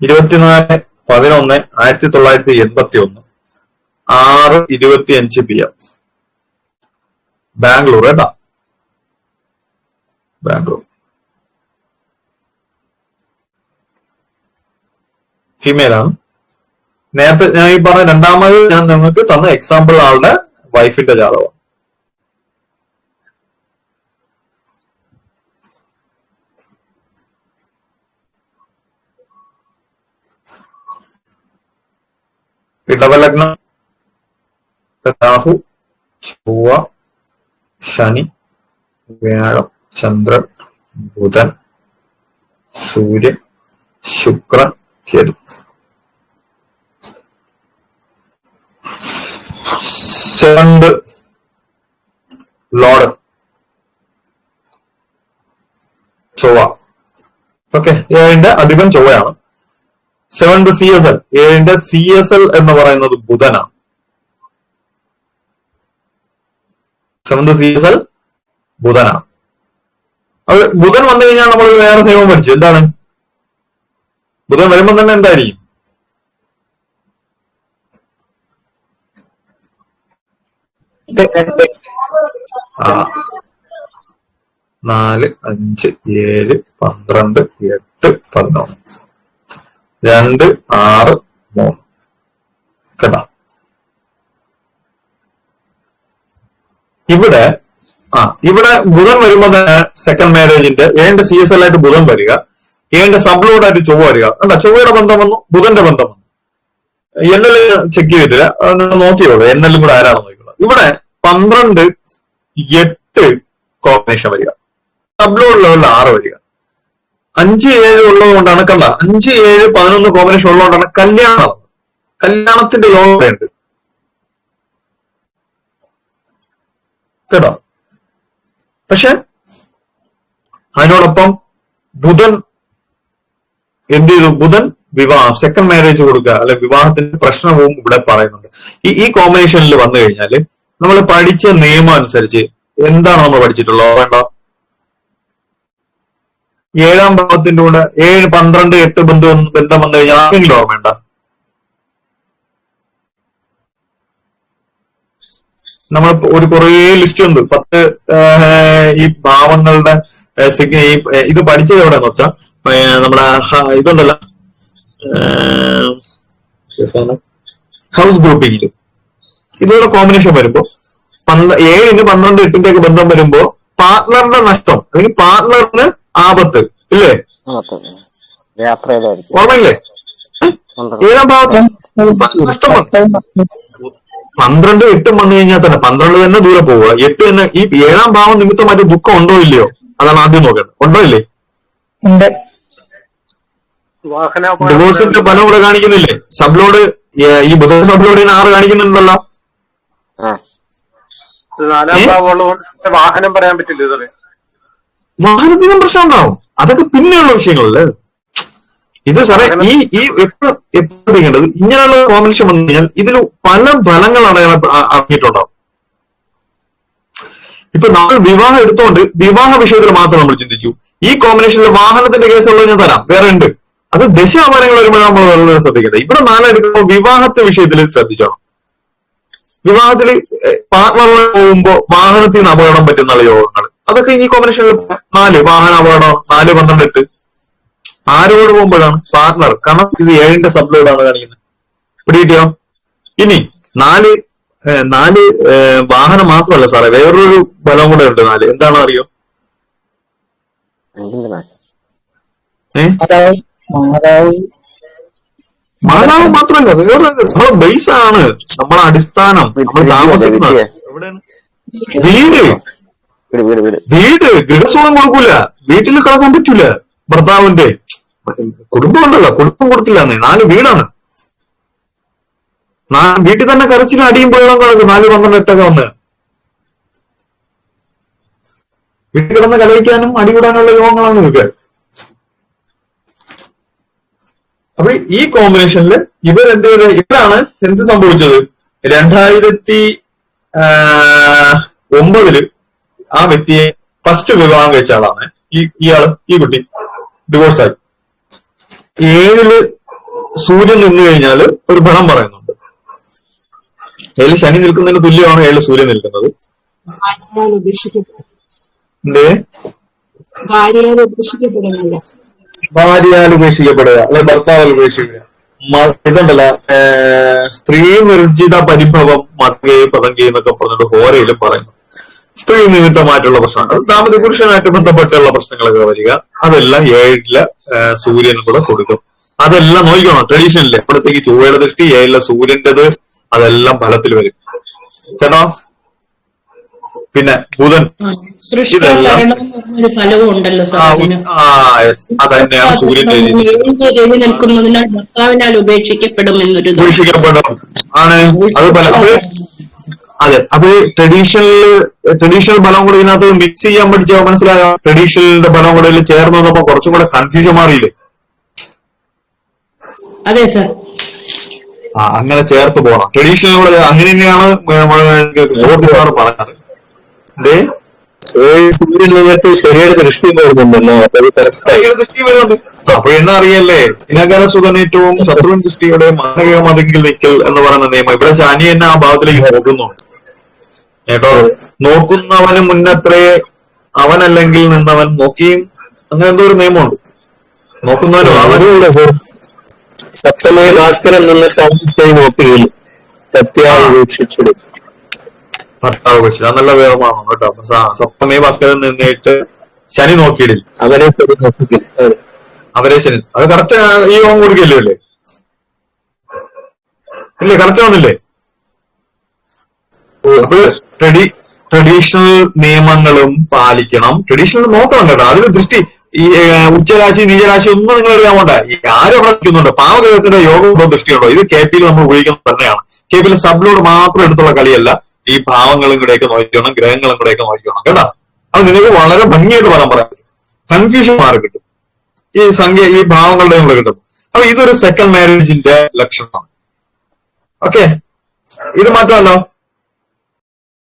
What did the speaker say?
24/11/1981 6:25 PM. Bangalore കേട്ടാ, Bangalore. Female ആണ്. നേരത്തെ ഞാൻ ഈ പറഞ്ഞ രണ്ടാമത് ഞാൻ നിങ്ങൾക്ക് തന്ന എക്സാമ്പിൾ ആളുടെ വൈഫിന്റെ ജാതകം. ഇടവലഗ്നം രാഹു, ചൊവ്വ, ശനി, വ്യാഴം, ചന്ദ്രൻ, ബുധൻ, സൂര്യൻ, ശുക്രൻ, കേതു. സെവൻത് ലോർഡ് ചൊവ്വ. ഓക്കെ, ഏഴിന്റെ അധികം ചൊവ്വയാണ്. സെവൻത് CSL, ഏഴിന്റെ CSL എന്ന് പറയുന്നത് ബുധനാണ്. Seventh CSL ബുധനാണ്. അത് ബുധൻ വന്നു കഴിഞ്ഞാൽ നമ്മൾ വേറെ നിയമം പഠിച്ചു. എന്താണ് ബുധൻ വരുമ്പോൾ തന്നെ എന്തായിരിക്കും? ആ 4, 5, 7, 12, 8, 11, 2, 6, 3 കേട്ടോ. ഇവിടെ ബുധൻ വരുമ്പോ തന്നെ സെക്കൻഡ് മാരേജിന്റെ ഏഴിന്റെ CSL ആയിട്ട് ബുധൻ വരിക, ഏഴിന്റെ സബ്ലോഡ് ആയിട്ട് ചൊവ്വ വരിക. കണ്ട, ചൊവ്വയുടെ ബന്ധം വന്നു, ബുധന്റെ ബന്ധം വന്നു. NL ചെക്ക് ചെയ്തില്ല, നോക്കിയോളൂ NLും കൂടെ ആരാണെന്ന് നോക്കിയോളൂ. ഇവിടെ 12, 8 കോമ്പിനേഷൻ വരിക, സബ്ലോഡ് ലെവലിൽ 6 വരിക. 5, 7 ഉള്ളതുകൊണ്ടാണ്, കണ്ട 5, 7, 11 കോമ്പിനേഷൻ ഉള്ളതുകൊണ്ടാണ് കല്യാണത്തിന്റെ യോഗമുണ്ട് കേട്ടോ. പക്ഷെ അതിനോടൊപ്പം ബുധൻ എന്ത് ചെയ്തു? ബുധൻ വിവാഹം, സെക്കൻഡ് മാരേജ് കൊടുക്കുക, അല്ലെ വിവാഹത്തിന്റെ പ്രശ്നവും ഇവിടെ പറയുന്നുണ്ട്. ഈ കോമ്പിനേഷനിൽ വന്നു കഴിഞ്ഞാല് നമ്മൾ പഠിച്ച നിയമം അനുസരിച്ച് എന്താണ് നമ്മൾ പഠിച്ചിട്ടുള്ളത്? വേണ്ട, 7ാം ഭാവത്തിന്റെ കൂടെ 7, 12, 8 ബന്ധം വന്നു കഴിഞ്ഞാൽ ആർക്കെങ്കിലും ഓർമ്മയുണ്ട? നമ്മൾ ഒരു കുറേ ലിസ്റ്റ് ഉണ്ട്, 10 ഈ ഭാവങ്ങളുടെ. ഇത് പഠിച്ചത് എവിടെയെന്ന് വെച്ചാൽ നമ്മുടെ ഇതുണ്ടല്ലോ, ഹൗസ് ഗ്രൂപ്പിംഗില് ഇതുപോലെ കോമ്പിനേഷൻ വരുമ്പോ 7, 12, 8 ഒക്കെ ബന്ധം വരുമ്പോ പാർട്ട്ണറിന്റെ നഷ്ടം അല്ലെങ്കിൽ പാർട്ട്ണറിന് ആപത്ത് ഇല്ലേ? ഓർമ്മയില്ലേ? 7ാം ഭാവത്ത് നഷ്ടമാണ്. 12, 8 വന്നു കഴിഞ്ഞാൽ തന്നെ 12 തന്നെ ദൂരെ പോവുക, 8 തന്നെ. ഈ 7ാം ഭാവം നിമിത്തമായിട്ട് ദുഃഖം ഉണ്ടോ ഇല്ലയോ? അതാണ് ആദ്യം നോക്കേണ്ടത്. ഉണ്ടോ ഇല്ലേ? ഡിവോഴ്സിന്റെ ഫലം ഇവിടെ കാണിക്കുന്നില്ലേ? സബ്ലോഡ്, ഈ ബുധ സബ്ലോഡിന് 6 കാണിക്കുന്നുണ്ടല്ലോ. വാഹനം പറയാൻ പറ്റില്ല, വാഹനത്തിനും പ്രശ്നം ഉണ്ടാവും. അതൊക്കെ പിന്നെയുള്ള വിഷയങ്ങളല്ലേ ഇത് സാറേ. ഈ എപ്പോഴേണ്ടത് ഇങ്ങനെയുള്ള കോമ്പിനേഷൻ വന്നു കഴിഞ്ഞാൽ ഇതിൽ പല ഫലങ്ങളാണ് അറിഞ്ഞിട്ടുണ്ടാവും. ഇപ്പൊ നമ്മൾ വിവാഹം എടുത്തോണ്ട് വിവാഹ വിഷയത്തിൽ മാത്രം നമ്മൾ ചിന്തിച്ചു. ഈ കോമ്പിനേഷനിൽ വാഹനത്തിന്റെ കേസുള്ളത് ഞാൻ തരാം, വേറെ ഉണ്ട്. അത് ദശാമാനങ്ങൾ വരുമ്പോൾ നമ്മൾ വളരെ ശ്രദ്ധിക്കട്ടെ. ഇവിടെ 4 എടുക്കുമ്പോൾ വിവാഹത്തെ വിഷയത്തിൽ ശ്രദ്ധിച്ചോണം. വിവാഹത്തിൽ പാർട്ട്ണറിൽ പോകുമ്പോ വാഹനത്തിൽ നിന്ന് അപകടം പറ്റുന്ന യോഗങ്ങൾ, അതൊക്കെ ഈ കോമ്പിനേഷനിൽ 4 വാഹന അപകടം, 4, 12, 8 ആരോട് പോകുമ്പോഴാണ്? പാർട്ട്ണർ. കാരണം ഇത് 7ന്റെ സബ്ലോഡാണ് കാണിക്കുന്നത്. പിടികിട്ടിയോ? ഇനി 4 വാഹനം മാത്രമല്ല സാറേ, വേറൊരു ഫലം കൂടെ ഉണ്ട് 4. എന്താണോ അറിയോ? മാതാവ് മാത്രമല്ല, വേറെ നമ്മളെ ബേസ് ആണ്, നമ്മളെ അടിസ്ഥാനം, നമ്മൾ താമസിക്കുന്നത് എവിടെയാണ്? വീട് ഗൃഹസുഖം കൊടുക്കൂല, വീട്ടിൽ കിടക്കാൻ പറ്റൂല. ഭർത്താവിന്റെ കുടുംബം ഉണ്ടല്ലോ, കുടുംബം കൊടുക്കില്ല. 4 വീടാണ്. വീട്ടിൽ തന്നെ കരച്ചിലും അടിയും പോയണം കിടക്കും. 4, 12, 8 ഒക്കെ വന്ന് വീട്ടിൽ കിടന്ന് കലഹിക്കാനും അടികൂടാനുള്ള യോഗങ്ങളാണ് ഇതൊക്കെ. അപ്പൊ ഈ കോമ്പിനേഷനിൽ ഇവരെന്ത് ചെയ്ത്, ഇവരാണ് എന്ത് സംഭവിച്ചത്? 2009 ആ വ്യക്തിയെ ഫസ്റ്റ് വിവാഹം കഴിച്ച ആളാണ് ഈ കുട്ടി. ഡിവോഴ്സായി. 7 സൂര്യൻ നിന്ന് കഴിഞ്ഞാൽ ഒരു ഫലം പറയുന്നുണ്ട്. 7 ശനി നിൽക്കുന്നതിന് തുല്യമാണ് 7 സൂര്യൻ നിൽക്കുന്നത്. എന്തേ? ഭാര്യയാൽ ഉപേക്ഷിക്കപ്പെടുക അല്ലെ ഭർത്താവാൽ ഉപേക്ഷിക്കുക. ഇതുണ്ടല്ല, സ്ത്രീ നിർജിത പരിഭവം മതകേ പതങ്കേ എന്നൊക്കെ പറഞ്ഞിട്ട് ഹോരയിലും പറയുന്നു. സ്ത്രീ നിമിത്തമായിട്ടുള്ള പ്രശ്നങ്ങൾ, ദാമ്പത്യ പുരുഷനായിട്ട് ബന്ധപ്പെട്ടുള്ള പ്രശ്നങ്ങളൊക്കെ വരിക, അതെല്ലാം 7 സൂര്യനും കൂടെ കൊടുക്കും. അതെല്ലാം നോക്കണം ട്രഡീഷണലില്. അപ്പോഴത്തേക്ക് ചൊവ്വയുടെ ദൃഷ്ടി, 7 സൂര്യന്റേത്, അതെല്ലാം ഫലത്തിൽ വരും കേട്ടോ. പിന്നെ ബുധൻ, ഇതെല്ലാം അതന്നെയാണ് സൂര്യന്റെ ഉപേക്ഷിക്കപ്പെടും ആണ്. അത് ഫലം. അതെ, അപ്പൊ ട്രഡീഷണൽ ഫലം കൂടെ ഇതിനകത്ത് മിക്സ് ചെയ്യാൻ പഠിച്ചാൽ മനസ്സിലായോ? ട്രഡീഷണലിന്റെ ഫലം കൂടെ ചേർന്ന് വന്നപ്പോ കുറച്ചും കൂടെ കൺഫ്യൂഷൻ മാറിയില്ലേ? അതെ സാർ. അങ്ങനെ ചേർത്ത് പോകണം. ട്രഡീഷണൽ കൂടെ അങ്ങനെ തന്നെയാണ് സാറ് പറയാറ്. സൂര്യൻ നിന്നിട്ട് ശരിയുടെ ദൃഷ്ടി വരുന്നുണ്ടല്ലോ, ദൃഷ്ടി വരുന്നുണ്ട്. അപ്പൊ എന്നാ അറിയല്ലേ, ദിനകര സുഖനേറ്റവും ശത്രുവിൻ ദൃഷ്ടിയുടെ മാനവീയ മതെങ്കിൽ നിൽക്കൽ എന്ന് പറയുന്ന നിയമം ഇവിടെ ശനി തന്നെ ആ ഭാഗത്തിലേക്ക് നോക്കുന്നുണ്ട് കേട്ടോ. നോക്കുന്നവന് മുന്നത്രേ അവനല്ലെങ്കിൽ നിന്നവൻ നോക്കിയും, അങ്ങനെ എന്തോ ഒരു നിയമമുണ്ട്. നോക്കുന്നവനും അവനും സപ്തമേ ഭാസ്കരൻ നിന്നിട്ട് അവിശ്വയി നോക്കുകയും സത്യാവ് ഉപേക്ഷിച്ചിടും. ഭർത്താവ് ഉപേക്ഷിച്ചു, അത് നല്ല വേറമാണോ കേട്ടോ. സപ്തമേ ഭാസ്കരൻ നിന്നിട്ട് ശനി നോക്കിയിടില്ല, അവരെ ശനി നോക്കിക്കില്ല, അവരെ ശനി. അത് കറക്റ്റ് ഈ യോഗം കൊടുക്കില്ലേ? അല്ലേ ഇല്ലേ? കറക്റ്റ് ആവുന്നില്ലേ? അപ്പൊ ട്രഡീഷണൽ നിയമങ്ങളും പാലിക്കണം, ട്രഡീഷണൽ നോക്കണം കേട്ടോ. അതിന് ദൃഷ്ടി ഈ ഉച്ചരാശി നീചരാശി ഒന്നും നിങ്ങൾ അറിയാൻ പോണ്ട. ആരും അവിടെ നിൽക്കുന്നുണ്ട്. പാവഗ്രഹത്തിന്റെ യോഗമുണ്ടോ ദൃഷ്ടിയുണ്ടോ? ഇത് KP നമ്മൾ ഉപയോഗിക്കുന്നത് തന്നെയാണ്. KP സബ്ലോഡ് മാത്രം എടുത്തുള്ള കളിയല്ല. ഈ ഭാവങ്ങളും കൂടെയൊക്കെ നോക്കണം, ഗ്രഹങ്ങളും കൂടെയൊക്കെ നോക്കണം കേട്ടോ. അത് നിങ്ങൾക്ക് വളരെ ഭംഗിയായിട്ട് പറയാൻ പറ്റും. കൺഫ്യൂഷൻ മാറി കിട്ടും ഈ സംഖ്യ, ഈ ഭാവങ്ങളുടെ കൂടെ കിട്ടും. അപ്പൊ ഇതൊരു സെക്കൻഡ് മാരേജിന്റെ ലക്ഷണമാണ്. ഓക്കെ, ഇത് മാറ്റാമല്ലോ.